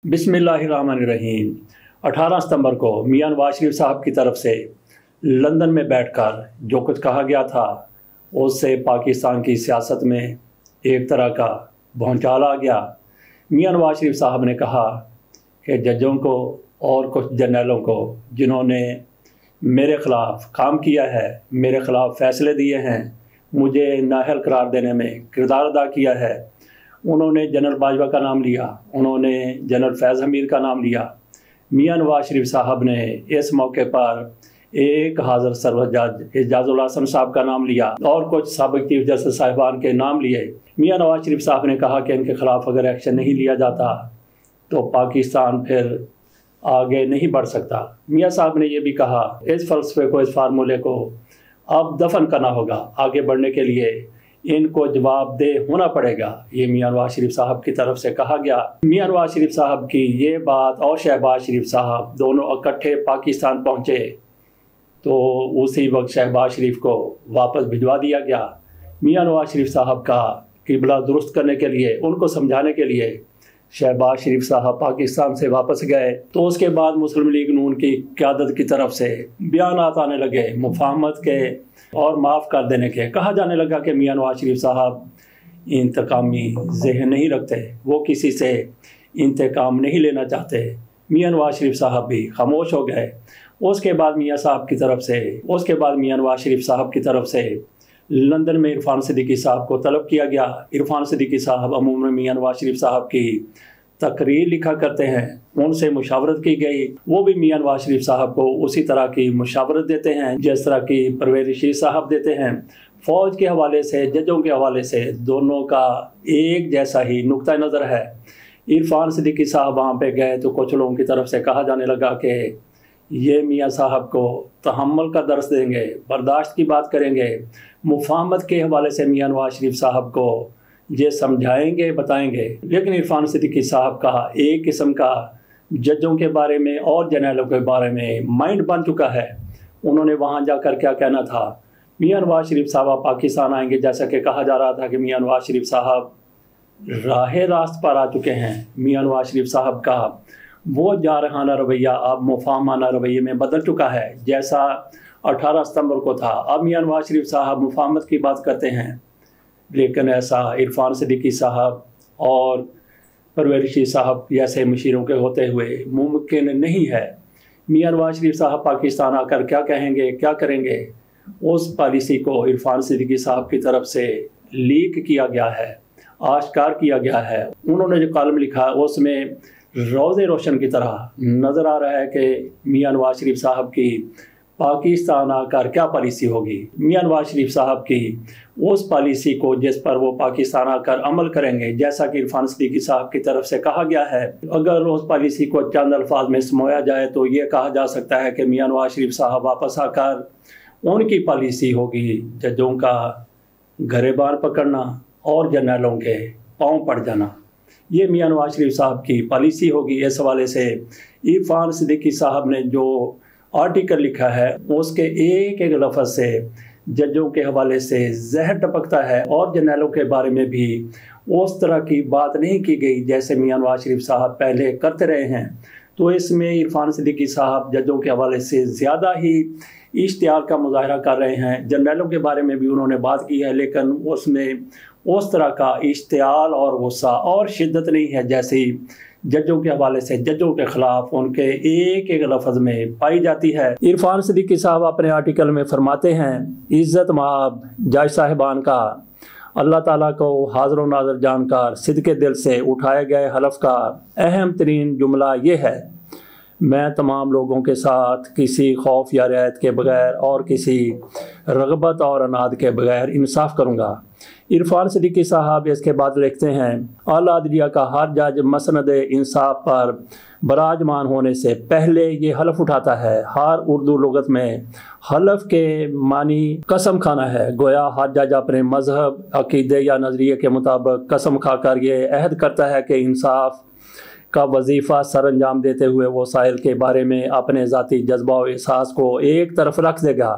बिस्मिल्लाहिर्रहमानिर्रहीम। 18 सितंबर को मियां नवाज शरीफ साहब की तरफ से लंदन में बैठकर जो कुछ कहा गया था उससे पाकिस्तान की सियासत में एक तरह का भौचाल आ गया। मियां नवाज शरीफ साहब ने कहा कि जजों को और कुछ जर्नलों को जिन्होंने मेरे ख़िलाफ़ काम किया है, मेरे ख़िलाफ़ फ़ैसले दिए हैं, मुझे नाअहल करार देने में किरदार अदा किया है, उन्होंने जनरल बाजवा का नाम लिया, उन्होंने जनरल फैज़ हमीद का नाम लिया। मियां नवाज शरीफ साहब ने इस मौके पर एक हाज़र सर्वर जज एजाजुल हसन साहब का नाम लिया और कुछ साबिक़ चीफ जस्टिस साहिबान के नाम लिए। मियां नवाज शरीफ साहब ने कहा कि इनके ख़िलाफ़ अगर एक्शन नहीं लिया जाता तो पाकिस्तान फिर आगे नहीं बढ़ सकता। मियां साहब ने यह भी कहा इस फ़लसफ़े को, इस फार्मूले को अब दफन करना होगा, आगे बढ़ने के लिए इनको जवाबदेह होना पड़ेगा। ये मियां नवाज शरीफ साहब की तरफ से कहा गया। मियां नवाज शरीफ साहब की ये बात और शहबाज शरीफ साहब दोनों इकट्ठे पाकिस्तान पहुँचे तो उसी वक्त शहबाज शरीफ को वापस भिजवा दिया गया। मियां नवाज शरीफ साहब का किबला दुरुस्त करने के लिए, उनको समझाने के लिए शहबाज शरीफ साहब पाकिस्तान से वापस गए तो उसके बाद मुस्लिम लीग नून की क़यादत की तरफ से बयानात आने लगे मुफाहमत के और माफ़ कर देने के। कहा जाने लगा कि मियां नवाज शरीफ साहब इंतकामी ज़हन नहीं रखते, वो किसी से इंतकाम नहीं लेना चाहते। मियां नवाज शरीफ साहब भी खामोश हो गए। उसके बाद मियां नवाज शरीफ साहब की तरफ से लंदन में इरफान सिद्दीकी साहब को तलब किया गया। इरफान सिद्दीकी साहब अमूमन मियां नवाज शरीफ साहब की तकरीर लिखा करते हैं, उनसे मुशावरत की गई। वो भी मियां नवाज शरीफ साहब को उसी तरह की मुशावरत देते हैं जिस तरह की परवेज़ रशीद साहब देते हैं। फ़ौज के हवाले से, जजों के हवाले से दोनों का एक जैसा ही नुक्ता नज़र है। इरफान सिद्दीकी साहब वहाँ पे गए तो कुछ लोगों की तरफ से कहा जाने लगा कि ये मियां साहब को तहम्मुल का दर्स देंगे, बर्दाश्त की बात करेंगे। मुफाहमत के हवाले से मियां नवाज शरीफ साहब को ये समझाएंगे, बताएंगे। लेकिन इरफान सिद्दीकी साहब का एक किस्म का जजों के बारे में और जर्नलों के बारे में माइंड बन चुका है। उन्होंने वहाँ जाकर क्या कहना था। मियां नवाज शरीफ साहब पाकिस्तान आएंगे, जैसा कि कहा जा रहा था कि मियां नवाज शरीफ साहब राह रास्त पर आ चुके हैं। मियां नवाज शरीफ साहब का वो जारहाना रवैया अब मुफाहमाना रवैये में बदल चुका है, जैसा 18 सितंबर को था। अब मियां नवाज शरीफ साहब मुफाहमत की बात करते हैं, लेकिन ऐसा इरफान सिद्दीकी साहब और परवेज़ रशीद साहब जैसे मशीरों के होते हुए मुमकिन नहीं है। मियां नवाज शरीफ साहब पाकिस्तान आकर क्या कहेंगे, क्या करेंगे, उस पॉलिसी को इरफान सिद्दीकी साहब की तरफ से लीक किया गया है, आश्कार किया गया है। उन्होंने जो कॉलम लिखा उसमें रोज़े रोशन की तरह नज़र आ रहा है कि मियां नवाज शरीफ साहब की पाकिस्तान आकर क्या पॉलिसी होगी। मियां नवाज शरीफ साहब की उस पॉलिसी को जिस पर वो पाकिस्तान आकर अमल करेंगे, जैसा कि इरफान सिद्दीकी साहब की तरफ से कहा गया है। अगर उस पॉलिसी को चंद अल्फाज में समोया जाए तो ये कहा जा सकता है कि मियां नवाज शरीफ साहब वापस आकर उनकी पॉलिसी होगी जजों का गरेबान पकड़ना और जर्नलों के पाँव पड़ जाना। ये मियां नवाज शरीफ साहब की पॉलिसी होगी। इस हवाले से इरफान सिद्दीकी साहब ने जो आर्टिकल लिखा है उसके एक एक लफ्ज़ से जजों के हवाले से जहर टपकता है और जर्नलों के बारे में भी उस तरह की बात नहीं की गई जैसे मियां नवाज शरीफ साहब पहले करते रहे हैं। तो इसमें इरफान सिद्दीकी साहब जजों के हवाले से ज़्यादा ही इश्तियार का मुजाहरा कर रहे हैं। जर्नलों के बारे में भी उन्होंने बात की है, लेकिन उसमें उस तरह का इश्तियाल और गुस्सा और शिद्दत नहीं है जैसी जजों के हवाले से जजों के ख़िलाफ़ उनके एक एक लफ्ज़ में पाई जाती है। इरफान सिद्दीकी साहब अपने आर्टिकल में फरमाते हैं, इज़्ज़त माब जज साहिबान का अल्लाह ताला को हाज़िर व नाज़िर जानकर सिद्क़े दिल से उठाए गए हलफ का अहम तरीन जुमला ये है, मैं तमाम लोगों के साथ किसी खौफ या रियायत के बगैर और किसी रग़बत और अनाद के बगैर इंसाफ करूँगा। इरफान सिद्दीकी साहब इसके बाद लिखते हैं, आला अदलिया का हर जज मसनद इंसाफ पर बराजमान होने से पहले ये हलफ उठाता है। हर उर्दू लुगत में हलफ के मानी कसम खाना है। गोया हर जज अपने मजहब, अकीदे या नज़रिए के मुताबिक कसम खाकर ये अहद करता है कि इंसाफ का वजीफ़ा सर अंजाम देते हुए वो साहिल के बारे में अपने ज़ाती जज्बा और एहसास को एक तरफ रख देगा।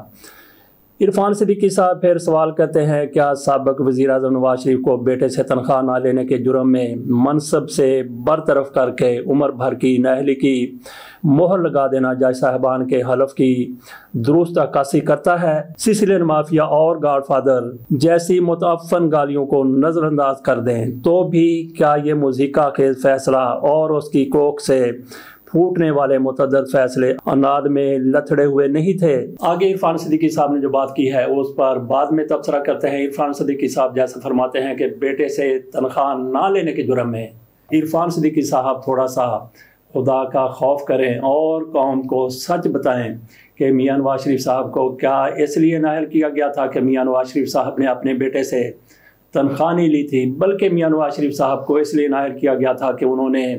عرفان صدیقی صاحب پھر سوال کرتے ہیں کیا سابق وزیر اعظم نواز شریف کو بیٹے سے تنخواہ نہ لینے کے جرم میں منصب سے برطرف کر کے عمر بھر کی نااہلی کی مہر لگا دینا جج صاحبان کے حلف کی درست عکاسی کرتا ہے؟ سسلین مافیا اور گاڈ فادر جیسی متعفن گالیوں کو نظر انداز کر دیں تو بھی کیا یہ موزیقہ خیز فیصلہ اور اس کی کوکھ سے پھوٹنے والے متعدد فیصلے اناد میں لتھڑے ہوئے نہیں تھے؟ آگے عرفان صدیقی صاحب نے جو بات کی ہے اس پر بعد میں تبصرہ کرتے ہیں۔ عرفان صدیقی صاحب جیسا فرماتے ہیں کہ بیٹے سے تنخواہ نہ لینے کے جرم میں عرفان صدیقی صاحب تھوڑا سا خدا کا خوف کریں اور قوم کو سچ بتائیں کہ میاں نواز شریف صاحب کو کیا اس لیے نااہل کیا گیا تھا کہ میاں نواز شریف صاحب نے اپنے بیٹے سے تنخواہ نہیں لی تھی، بلکہ میاں نواز شریف صاحب کو اس لیے نااہل کیا گیا تھا کہ انہوں نے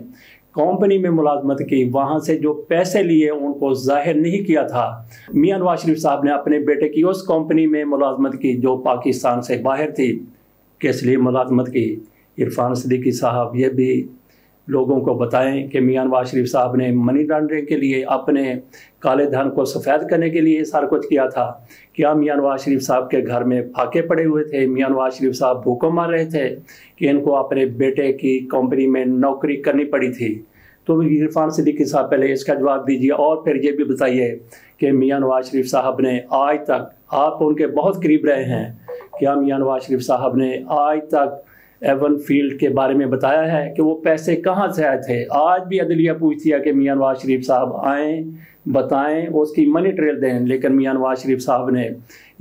کمپنی میں ملازمت کی، وہاں سے جو پیسے لیے ان کو ظاہر نہیں کیا تھا۔ میاں نواز شریف صاحب نے اپنے بیٹے کی اس کمپنی میں ملازمت کی جو پاکستان سے باہر تھی، کس لیے ملازمت کی؟ عرفان صدیقی صاحب یہ بھی لوگوں کو بتائیں کہ میاں نواز شریف صاحب نے منی لانڈرنگ کے لیے، اپنے کالے دھن کو سفید کرنے کے لیے سارا کچھ کیا تھا؟ کیا میاں نواز شریف صاحب کے گھر میں پھاکے پڑے ہوئے تھے؟ میاں نواز شریف صاحب بھوکوں مار رہے تھے کہ ان کو اپنے بیٹے کی کمپنی میں نوکری کرنی پڑی تھی؟ تو عرفان صدیقی صاحب پہلے اس کا جواب دیجیے اور پھر یہ بھی بتائیے کہ میاں نواز شریف صاحب نے آج تک، آپ ان کے بہت قریب رہے ہیں، کیا میاں نواز شریف صاحب نے آج تک ایون فیلڈ کے بارے میں بتایا ہے کہ وہ پیسے کہاں سے آئے تھے؟ آج بھی عدلیہ پوچھتی ہے کہ میاں نواز شریف صاحب آئیں، بتائیں، اس کی منی ٹریل دیں، لیکن میاں نواز شریف صاحب نے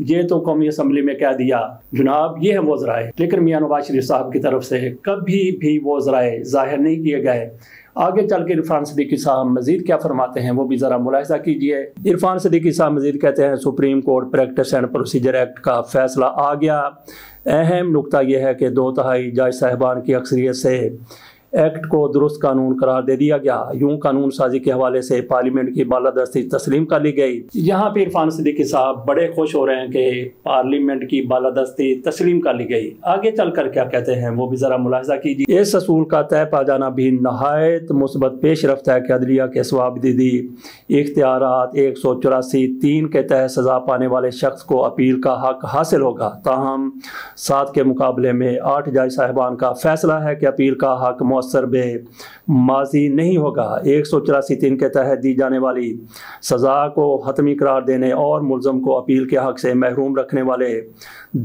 یہ تو قومی اسمبلی میں کہہ دیا جناب یہ ہیں وہ ذرائع، لیکن میاں نواز شریف صاحب کی طرف سے کبھی بھی وہ ذرائع ظاہر نہیں کیے گئے۔ آگے چل کے عرفان صدیقی صاحب مزید کیا فرماتے ہیں وہ بھی ذرا ملاحظہ کیجئے۔ عرفان صدیقی صاحب مزید کہتے ہیں supreme court practice and procedure act کا فیصلہ آ گیا۔ اہم نقطہ یہ ہے کہ 2/3 جج صاحبان کی اکثریت سے ایکٹ کو درست قانون قرار دے دیا گیا۔ یوں قانون سازی کے حوالے سے پارلیمنٹ کی بالادستی تسلیم کر لی گئی۔ یہاں پہ عرفان صدیقی صاحب بڑے خوش ہو رہے ہیں کہ پارلیمنٹ کی بالادستی تسلیم کر لی گئی۔ آگے چل کر کیا کہتے ہیں وہ بھی ذرا ملاحظہ کیجیے۔ اس اصول کا طے پا جانا بھی نہایت مثبت پیش رفت ہے کہ عدلیہ کے ثوابدیدی اختیارات 184(3) کے تحت سزا پانے والے شخص کو اپیل کا حق حاصل ہوگا۔ تاہم 7 کے مقابلے میں 8 جج صاحبان کا فیصلہ ہے کہ اپیل کا حق مؤثر بے ماضی نہیں ہوگا۔ 184(3) کے تحت دی جانے والی سزا کو حتمی قرار دینے اور ملزم کو اپیل کے حق سے محروم رکھنے والے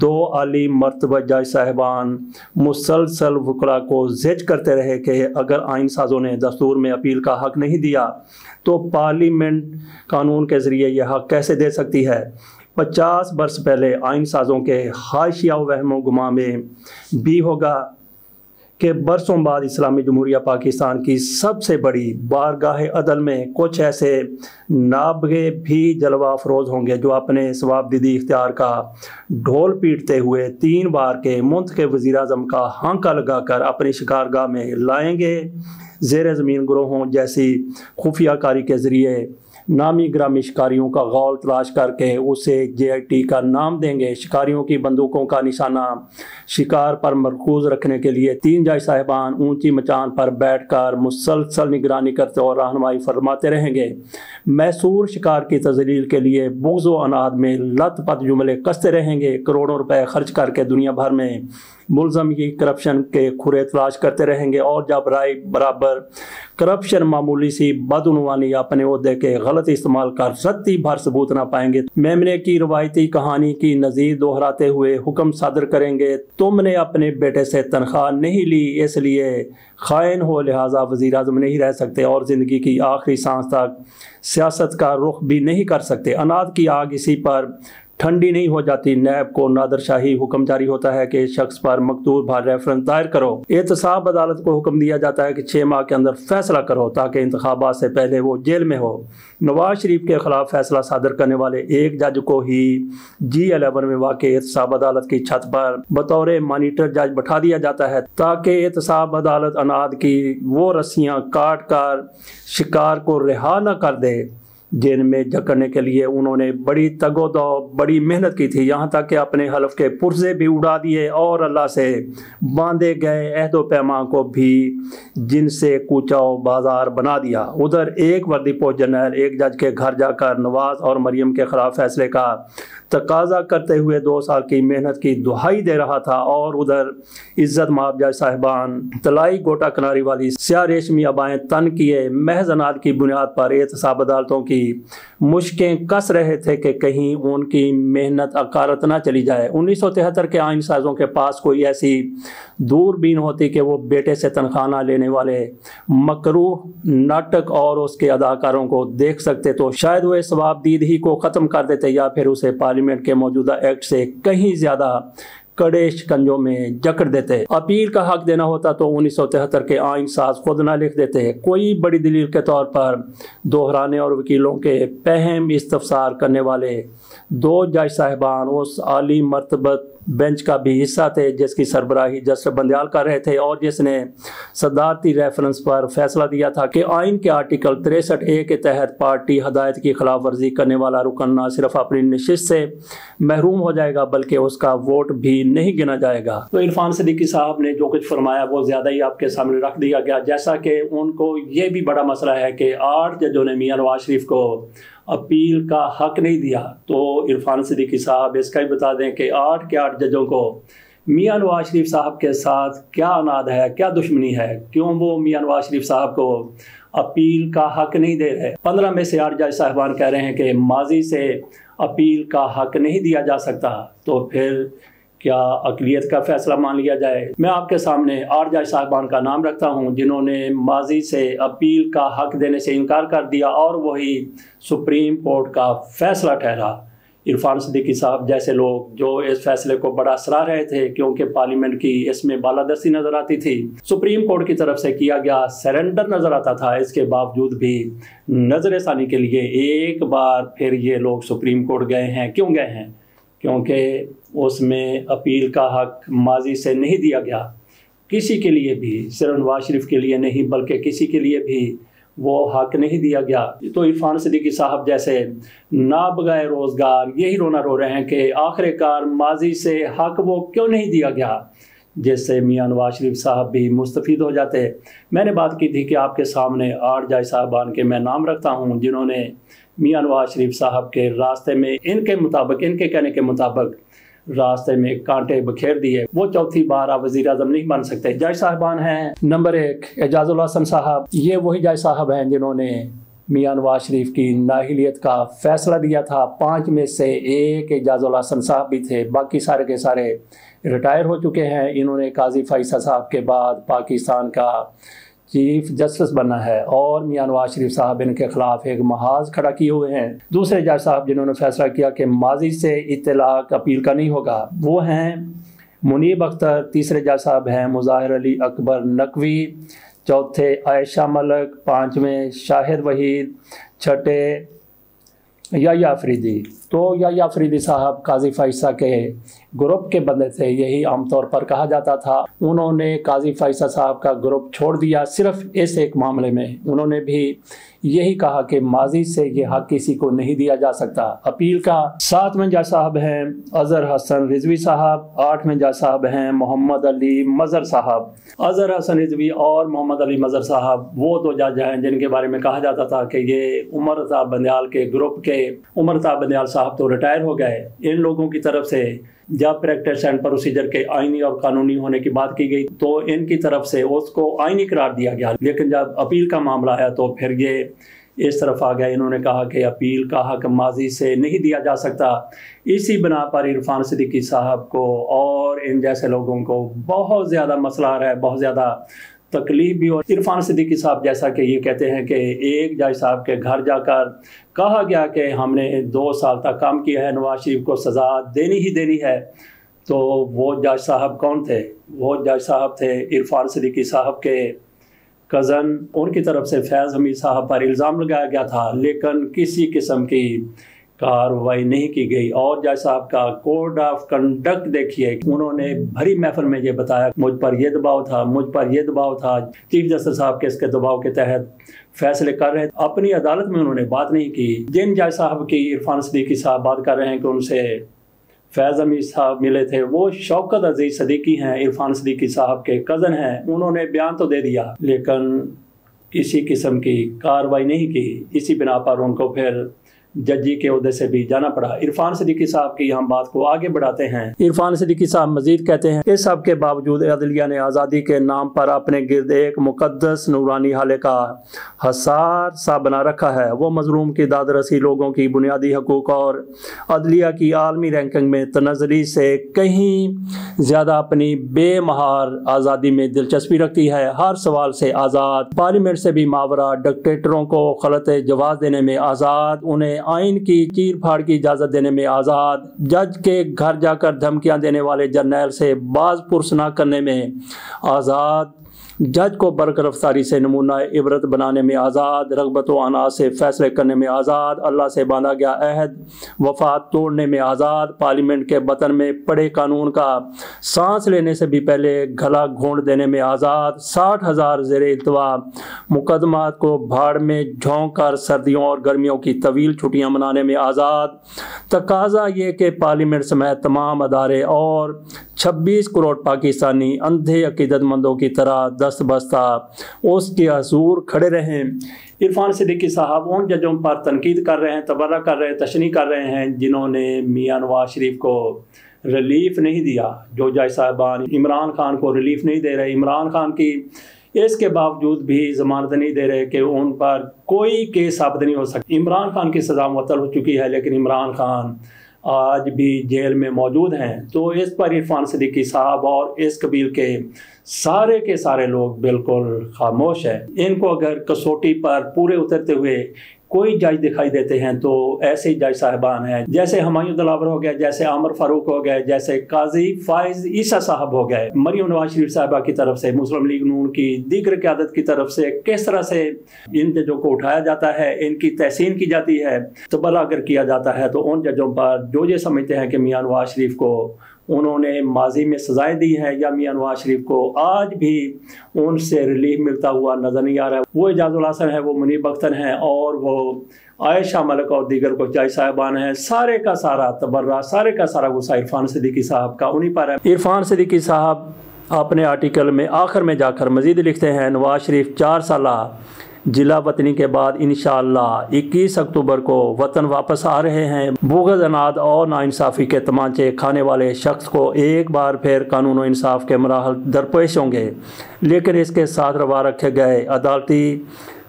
2 اعلی مرتبہ جج صاحبان مسلسل وکلاء کو زج کرتے رہے کہ اگر آئین سازوں نے دستور میں اپیل کا حق نہیں دیا تو پارلیمنٹ قانون کے ذریعے یہ حق کیسے دے سکتی ہے۔ 50 برس پہلے آئین سازوں کے حاشیہ و وہم و گمان میں بھی ہوگا کہ برسوں بعد اسلامی جمہوریہ پاکستان کی سب سے بڑی بارگاہ عدل میں کچھ ایسے نابغے بھی جلوہ افروز ہوں گے جو اپنے ثوابدیدی اختیار کا ڈھول پیٹتے ہوئے 3 بار کے منتخب وزیر اعظم کا ہانکا لگا کر اپنی شکارگاہ میں لائیں گے۔ زیر زمین گروہوں جیسی خفیہ کاری کے ذریعے نامی گرامی شکاریوں کا غول تلاش کر کے اسے JIT کا نام دیں گے۔ شکاریوں کی بندوقوں کا نشانہ شکار پر مرکوز رکھنے کے لیے 3 جج صاحبان اونچی مچان پر بیٹھ کر مسلسل نگرانی کرتے اور رہنمائی فرماتے رہیں گے۔ محصور شکار کی تذلیل کے لیے بغض و عناد میں لت پت جملے کستے رہیں گے۔ کروڑوں روپے خرچ کر کے دنیا بھر میں ملزم کی کرپشن کے کھرے تلاش کرتے رہیں گے، اور جب رائے برابر کرپشن معمولی سی بدعنوانی یا اپنے عہدے کے غلط استعمال کا رتی بھر ثبوت نہ پائیں گے، میمنے کی روایتی کہانی کی نظیر دہراتے ہوئے حکم صادر کریں گے تم نے اپنے بیٹے سے تنخواہ نہیں لی اس لیے خائن ہو، لہٰذا وزیر اعظم نہیں رہ سکتے اور زندگی کی آخری سانس تک سیاست کا رخ بھی نہیں کر سکتے۔ اناد کی آگ اسی پر ٹھنڈی نہیں ہو جاتی۔ نیب کو نادر شاہی حکم جاری ہوتا ہے کہ شخص پر مقتول بھر ریفرنس دائر کرو۔ احتساب عدالت کو حکم دیا جاتا ہے کہ 6 ماہ کے اندر فیصلہ کرو تاکہ انتخابات سے پہلے وہ جیل میں ہو۔ نواز شریف کے خلاف فیصلہ صادر کرنے والے ایک جج کو ہی G11 میں واقع احتساب عدالت کی چھت پر بطور مانیٹر جج بٹھا دیا جاتا ہے تاکہ احتساب عدالت اناد کی وہ رسیاں کاٹ کر شکار کو رہا نہ کر دے जेल में जकड़ने के लिए उन्होंने बड़ी तगोदो बड़ी मेहनत की थी, यहाँ तक कि अपने हलफ के पुर्जे भी उड़ा दिए और अल्लाह से बांधे गए अहदो पैमा को भी जिनसे कूचाओ बाजार बना दिया। उधर एक वर्दीपोश जनरल एक जज के घर जाकर नवाज और मरियम के खिलाफ फैसले का तकाजा करते हुए 2 साल की मेहनत की दुहाई दे रहा था, और उधर इज्जत माब जज साहिबान तलाई गोटा किनारी वाली स्याह रेशमी अबाएँ तन किए महज अनाज की बुनियाद पर एहतसाब अदालतों की मुश्कें कस रहे थे कि कहीं उनकी मेहनत अकारत ना चली जाए। 1973 के आइन साजों के पास कोई ऐसी दूरबीन होती कि वो बेटे से तनख्वाह ना लेने वाले मकरूह नाटक और उसके अदाकारों को देख सकते तो शायद वो सवाबदीद ही को ख़त्म कर देते, या फिर उसे पार्लियामेंट के मौजूदा एक्ट से कहीं ज़्यादा कड़े शिकंजों में जकड़ देते। अपील का हक देना होता तो 1973 के आइन साज खुद ना लिख देते। कोई बड़ी दलील के तौर पर दोहराने और वकीलों के पहम इस्तफसार करने वाले 2 जज साहिबान उस आली मर्तबत बेंच का भी हिस्सा थे जिसकी सरबराही जस्टिस बंदयाल कर रहे थे, और जिसने सदारती रेफरेंस पर फैसला दिया था कि आइन के आर्टिकल 63A के तहत पार्टी हदायत की खिलाफ वर्जी करने वाला रुकन न सिर्फ अपनी नशिस्त से महरूम हो जाएगा बल्कि उसका वोट भी नहीं गिना जाएगा। तो इरफान सिद्दीकी साहब ने जो कुछ फरमाया वो ज़्यादा ही आपके सामने रख दिया गया, जैसा कि उनको ये भी बड़ा मसला है कि 8 जजों ने मियां नवाज शरीफ को अपील का हक नहीं दिया। तो इरफान सिद्दीकी साहब इसका ही बता दें कि 8 के 8 जजों को मियां नवाज शरीफ साहब के साथ क्या अनाद है, क्या दुश्मनी है, क्यों वो मियां नवाज शरीफ साहब को अपील का हक नहीं दे रहे। 15 में से 8 जज साहिबान कह रहे हैं कि माजी से अपील का हक नहीं दिया जा सकता, तो फिर क्या अक़लियत का फैसला मान लिया जाए। मैं आपके सामने 8 जज साहिबान का नाम रखता हूं जिन्होंने माजी से अपील का हक देने से इनकार कर दिया और वही सुप्रीम कोर्ट का फैसला ठहरा। इरफान सिद्दीकी साहब जैसे लोग जो इस फैसले को बड़ा सराह रहे थे क्योंकि पार्लियामेंट की इसमें बालादस्ती नजर आती थी, सुप्रीम कोर्ट की तरफ से किया गया सरेंडर नजर आता था, इसके बावजूद भी नजर सानी के लिए एक बार फिर ये लोग सुप्रीम कोर्ट गए हैं। क्यों गए हैं? क्योंकि उसमें अपील का हक माजी से नहीं दिया गया। किसी के लिए भी, सिर्फ नवाज शरीफ के लिए नहीं बल्कि किसी के लिए भी वो हक नहीं दिया गया। तो इरफान सिद्दीकी साहब जैसे नाबगाए रोज़गार यही रोना रो रहे हैं कि आखिरकार माजी से हक वो क्यों नहीं दिया गया जिससे मियां नवाज शरीफ साहब भी मुस्तफ़ीद हो जाते। मैंने बात की थी कि आपके सामने 8 जज साहबान के मैं नाम रखता हूं जिन्होंने मियां नवाज शरीफ साहब के रास्ते में इनके मुताबिक, इनके कहने के मुताबिक रास्ते में कांटे बखेर दिए। वो चौथी बार आप वज़ीर आज़म नहीं बन सकते। जज साहबान हैं नंबर 1 एजाजुल हसन साहब। ये वही जज साहब हैं जिन्होंने मियां नवाज शरीफ की नाहिलियत का फैसला दिया था। 5 में से 1 एजाजुल हसन साहब भी थे, बाकी सारे के सारे रिटायर हो चुके हैं। इन्होंने काजी फैसल साहब के बाद पाकिस्तान का चीफ जस्टिस बनना है और मियां नवाज शरीफ साहब इनके खिलाफ एक महाज खड़ा किए हुए हैं। दूसरे जज साहब जिन्होंने फैसला किया कि माजी से इत्तलाक अपील का नहीं होगा वो हैं मुनीब अख्तर। तीसरे जज साहब हैं मुज़ाहिर अली अकबर नकवी। चौथे आयशा मलिक। 5वें शाहिद वहीद। 6ठे याह्या अफरीदी। तो याह्या अफरीदी साहब काजी फैसल के ग्रुप के बंदे थे, यही आमतौर पर कहा जाता था। उन्होंने काजी फैसल साहब का ग्रुप छोड़ दिया सिर्फ इस एक मामले में। उन्होंने भी यही कहा कि माजी से ये हक किसी को नहीं दिया जा सकता अपील का। 7वें जज साहब हैं अजहर हसन रिजवी साहब। 8वें जज साहब हैं मोहम्मद अली मजहर साहब। अजहर हसन रिजवी और मोहम्मद अली मजहर साहब वो 2 जज हैं जिनके बारे में कहा जाता था कि ये उमर अताब बंदयाल के ग्रुप के। उमर अताब बंदयाल साहब तो रिटायर हो गए। इन लोगों की तरफ से जब प्रैक्टिस एंड प्रोसीजर के आईनी और कानूनी होने की बात की गई तो इनकी तरफ से उसको आईनी करार दिया गया, लेकिन जब अपील का मामला आया तो फिर ये इस तरफ आ गया। इन्होंने कहा कि अपील का हक माजी से नहीं दिया जा सकता। इसी बिना पर इरफान सिद्दीकी साहब को और इन जैसे लोगों को बहुत ज़्यादा मसला आ रहा है, बहुत ज़्यादा तकलीफ भी। और इरफान सिद्दीकी साहब जैसा कि ये कहते हैं कि एक जज साहब के घर जाकर कहा गया कि हमने 2 साल तक काम किया है, नवाज शरीफ को सज़ा देनी ही देनी है। तो वो जज साहब कौन थे? वो जज साहब थे इरफान सिद्दीकी साहब के कज़न। उनकी तरफ से फैज़ हमीद साहब पर इल्ज़ाम लगाया गया था, लेकिन किसी किस्म की कार्रवाई नहीं की गई। और जज साहब का कोड ऑफ कंडक्ट देखिए, उन्होंने भरी महफिल में ये बताया मुझ पर ये दबाव था, मुझ पर ये दबाव था। चीफ जस्टिस साहब के इसके दबाव के तहत फैसले कर रहे थे, अपनी अदालत में उन्होंने बात नहीं की। जिन जज साहब की इरफान सिद्दीकी साहब बात कर रहे हैं कि उनसे फैज़ अमीर साहब मिले थे, वो शौकत अजीज सिद्दीकी हैं, इरफान सिद्दीकी साहब के कज़न हैं। उन्होंने बयान तो दे दिया लेकिन किसी किस्म की कार्रवाई नहीं की। इसी बिना पर उनको फिर जजी के ओहदे से भी जाना पड़ा। इरफान सिद्दीकी साहब की हम बात को आगे बढ़ाते हैं। इरफान सिद्दीकी साहब मजीद कहते हैं, इस सब के बावजूद अदलिया ने आज़ादी के नाम पर अपने गिर्द एक मुकद्दस नूरानी हाले का हसार सा बना रखा है। वो मजलूम की दादरसी, लोगों की बुनियादी हकूक़ और अदलिया की आलमी रैंकिंग में तनज़री से कहीं ज़्यादा अपनी बेमहार आज़ादी में दिलचस्पी रखती है। हर सवाल से आज़ाद, पार्लियामेंट से भी मावरा, डिक्टेटरों को गलत जवाब देने में आज़ाद, उन्हें आइन की चीर फाड़ की इजाज़त देने में आज़ाद, जज के घर जाकर धमकियां देने वाले जर्नैल से बाज पुरस न करने में आज़ाद, जज को बरकरफ्तारी से नमूना इबरत बनाने में आज़ाद, रग़बत व अनाज से फैसले करने में आज़ाद, अल्लाह से बांधा गया अहद वफ़ात तोड़ने में आज़ाद, पार्लियामेंट के बतन में पड़े कानून का सांस लेने से भी पहले गला घोंट देने में आज़ाद, 60,000 ज़ेरे इल्तवा मुकदमात को भाड़ में झोंक कर सर्दियों और गर्मियों की तवील छुट्टियाँ मनाने में आज़ाद। तकाज़ा ये कि पार्लियामेंट समेत तमाम अदारे और 26 करोड़ पाकिस्तानी अंधे अकीदतमंदों की तरह दस्त बस्ता उसके हजूर खड़े रहें। इरफान सिद्दीकी साहब उन जजों पर तनकीद कर रहे हैं, तबर्रा कर रहे हैं, तशनी कर रहे हैं जिन्होंने मियां नवाज शरीफ को रिलीफ नहीं दिया। जो जज साहबान इमरान खान को रिलीफ नहीं दे रहे, इमरान खान की इसके बावजूद भी ज़मानत नहीं दे रहे कि उन पर कोई केस साबित नहीं हो सकता। इमरान खान की सज़ा मुअत्तल हो चुकी है लेकिन इमरान खान आज भी जेल में मौजूद हैं। तो इस पर इरफान सिद्दीकी साहब और इस कबील के सारे लोग बिल्कुल खामोश हैं। इनको अगर कसौटी पर पूरे उतरते हुए कोई जज दिखाई देते हैं तो ऐसे ही जज साहबान हैं, जैसे हुमायूं दिलावर हो गए, जैसे आमिर फारूक हो गए, जैसे काजी फाइज ईसा साहब हो गए। मरियम नवाज शरीफ साहबा की तरफ से, मुस्लिम लीग नून की दीगर क़यादत की तरफ से किस तरह से इन जजों को उठाया जाता है, इनकी तहसीन की जाती है, तबर्रा अगर किया जाता है तो उन जजों पर जो ये समझते हैं कि मियां नवाज शरीफ को उन्होंने माजी में सजाएं दी हैं या मियां नवाज शरीफ को आज भी उनसे रिलीफ मिलता हुआ नजर नहीं आ रहा है। वो एजाजुल हसन है, वो मुनीब अख्तर हैं और वो आयशा मलिक और दीगर को जज साहबान हैं। सारे का सारा तबर्रा, सारे का सारा गुस्सा इरफान सिद्दीकी साहब का उन्हीं पर है। इरफान सिद्दीकी साहब अपने आर्टिकल में आखिर में जाकर मजीद लिखते हैं, नवाज शरीफ 4 साल जिला वतनी के बाद इंशाअल्लाह 21 अक्टूबर को वतन वापस आ रहे हैं। बुग़्ज़, अनाद और नाइंसाफ़ी के तमांचे खाने वाले शख्स को एक बार फिर कानून व इंसाफ के मराहल दरपेश होंगे, लेकिन इसके साथ रवा रखे गए अदालती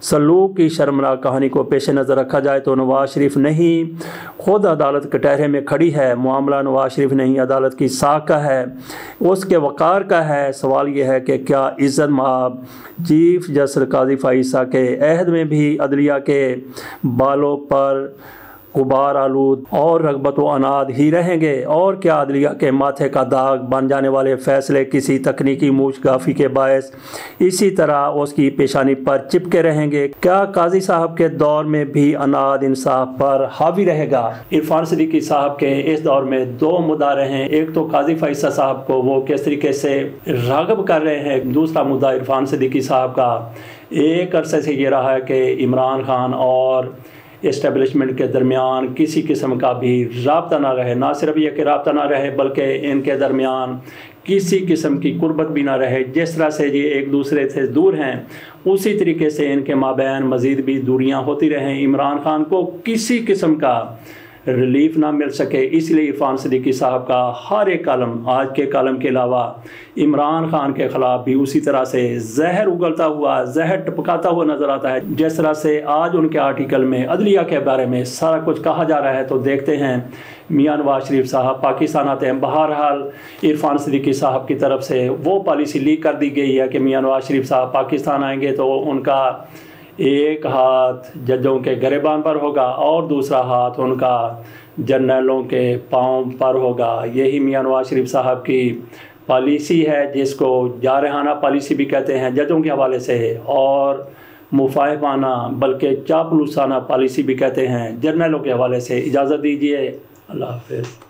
सलूक की शर्मनाक कहानी को पेश नज़र रखा जाए तो नवाज शरीफ नहीं, खुद अदालत कटहरे में खड़ी है। मामला नवाज शरीफ नहीं, अदालत की साख का है, उसके वक़ार का है। सवाल यह है कि क्या इज़्ज़त माब चीफ जस्टिस काजी फाइसा के अहद में भी अदलिया के बालों पर गुबार आलूद और रग़बत व अनाद ही रहेंगे, और क्या अदलिया के माथे का दाग बन जाने वाले फ़ैसले किसी तकनीकी मूशगाफी के बायस इसी तरह उसकी पेशानी पर चिपके रहेंगे? क्या काजी साहब के दौर में भी अनाद इंसाफ पर हावी रहेगा? इरफान सिद्दीकी साहब के इस दौर में 2 मुद्दा रहे हैं। एक तो काजी फाइसा साहब को वो किस तरीके से राग़ब कर रहे हैं, दूसरा मुद्दा इरफान सिद्दीकी साहब का एक अरसे से ये रहा है कि इमरान खान और इस्टेब्लिशमेंट के दरमियान किसी किस्म का भी राब्ता ना रहे। ना सिर्फ ये कि राब्ता ना रहे बल्कि इनके दरमियान किसी किस्म की कुर्बत भी ना रहे। जिस तरह से ये एक दूसरे से दूर हैं उसी तरीके से इनके माबैन मज़ीद भी दूरियां होती रहें। इमरान खान को किसी किस्म का रिलीफ ना मिल सके, इसलिए इरफान सिद्दीकी साहब का हर एक कलम, आज के कलम के अलावा इमरान खान के ख़िलाफ़ भी उसी तरह से जहर उगलता हुआ, जहर टपकाता हुआ नज़र आता है। जिस तरह से आज उनके आर्टिकल में अदलिया के बारे में सारा कुछ कहा जा रहा है, तो देखते हैं मियां नवाज शरीफ साहब पाकिस्तान आते हैं। बहरहाल इरफान सिद्दीकी साहब की तरफ से वो पॉलिसी लीक कर दी गई है कि मियां नवाज शरीफ साहब पाकिस्तान आएंगे तो उनका एक हाथ जजों के गिरबान पर होगा और दूसरा हाथ उनका जर्नलों के पाँव पर होगा। यही मियां नवाज शरीफ साहब की पॉलिसी है, जिसको जारहाना पॉलिसी भी कहते हैं जजों के हवाले से। और مفاہمانہ بلکہ چاپلوسانہ پالیسی بھی کہتے ہیں، جرنیلوں کے حوالے سے اجازت دیجیے۔ اللہ حافظ۔